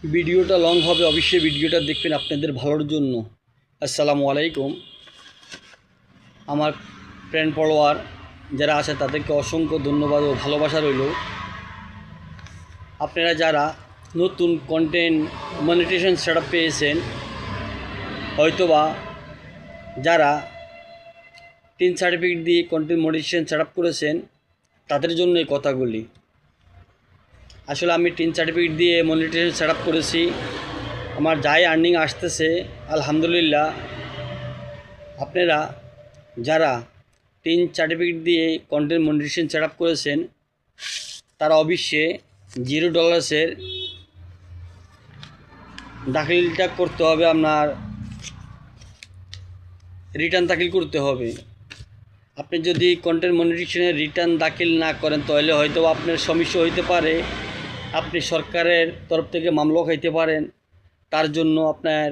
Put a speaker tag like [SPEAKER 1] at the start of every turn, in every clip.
[SPEAKER 1] ভিডিওটা লং হবে, অবশ্যই ভিডিওটা দেখবেন আপনাদের ভালোর জন্য। আসসালামু আলাইকুম। আমার ফ্রেন্ড ফলোয়ার যারা আছে তাদেরকে অসংখ্য ধন্যবাদ ও ভালোবাসা রইল। আপনারা যারা নতুন কন্টেন্ট মনিটাইজেশন সেটআপ পেয়েছেন, হয়তোবা যারা 3 সার্টিফিকেট দিয়ে কন্টেন্ট মনিটাইজেশন সেটআপ করেছেন, তাদের জন্য এই কথাগুলি। আসলে আমি 3 সার্টিফিকেট দিয়ে মনিটাইজেশন সেটআপ করেছি, আমার যাই আর্নিং আসতেছে আলহামদুলিল্লাহ। আপনারা যারা 3 সার্টিফিকেট দিয়ে কন্টেন্ট মনিটাইজেশন সেটআপ করেছেন, তারা অবশ্যই $0 দাখিলটা করতে হবে, আপনার রিটার্ন দাখিল করতে হবে। আপনি যদি কন্টেন্ট মনিটাইজেশনের রিটার্ন দাখিল না করেন, তাহলে হয়তো আপনার সমস্যা হইতে পারে, আপনি সরকারের তরফ থেকে মামলা খাইতে পারেন। তার জন্য আপনার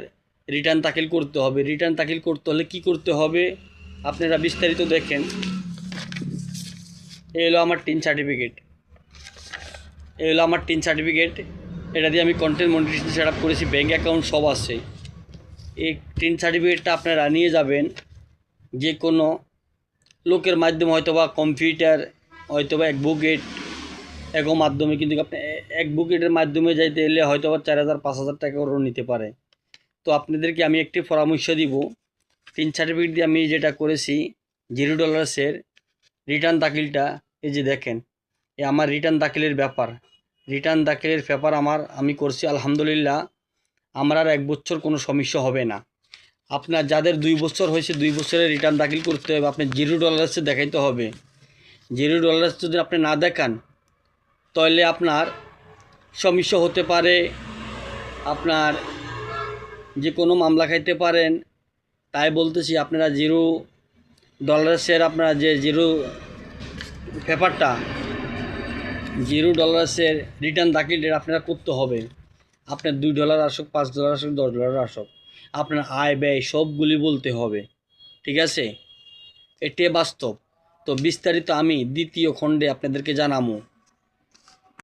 [SPEAKER 1] রিটার্ন দাখিল করতে হবে। রিটার্ন দাখিল করতে হলে কি করতে হবে আপনারা বিস্তারিত দেখেন। এই হলো আমার 3 সার্টিফিকেট, এটা দিয়ে আমি কন্টেন্ট মনিটাইজেশন সেটআপ করেছি, ব্যাঙ্ক অ্যাকাউন্ট সব আছে। এই 3 সার্টিফিকেটটা আপনারা নিয়ে যাবেন যে কোনো লোকের মাধ্যমে, হয়তোবা কম্পিউটার, হয়তোবা অ্যাডভোকেট, এগো মাধ্যমে। কিন্তু আপনি অ্যাডভোকেটের মাধ্যমে যাইতে এলে হয়তোবা 4,000-5,000 টাকা ওরও নিতে পারে। তো আপনাদেরকে আমি একটি পরামর্শ দিব, 3 সার্টিফিকেট দিয়ে আমি যেটা করেছি $0 রিটার্ন দাখিলটা, এই যে দেখেন, এ আমার রিটার্ন দাখিলের ব্যাপার। রিটার্ন দাখিলের পেপার আমি করছি আলহামদুলিল্লাহ। আমার আর 1 বছর কোনো সমস্যা হবে না। আপনার যাদের 2 বছর হয়েছে, 2 বছরের রিটার্ন দাখিল করতে হবে, আপনি $0 দেখাইতে হবে। $0 যদি আপনি না দেখান, তাহলে আপনার সমস্যা হতে পারে, আপনার যে কোনো মামলা খাইতে পারেন। তাই বলতেছি, আপনারা $0 আপনারা যে পেপারটা, $0 রিটার্ন দাখিল আপনারা করতে হবে। আপনার $2 আসুক, $5 আসুক, $10 আসুক, আপনার আয় ব্যয় সবগুলি বলতে হবে, ঠিক আছে? এটাই বাস্তব। তো বিস্তারিত আমি দ্বিতীয় খণ্ডে আপনাদেরকে জানাবো।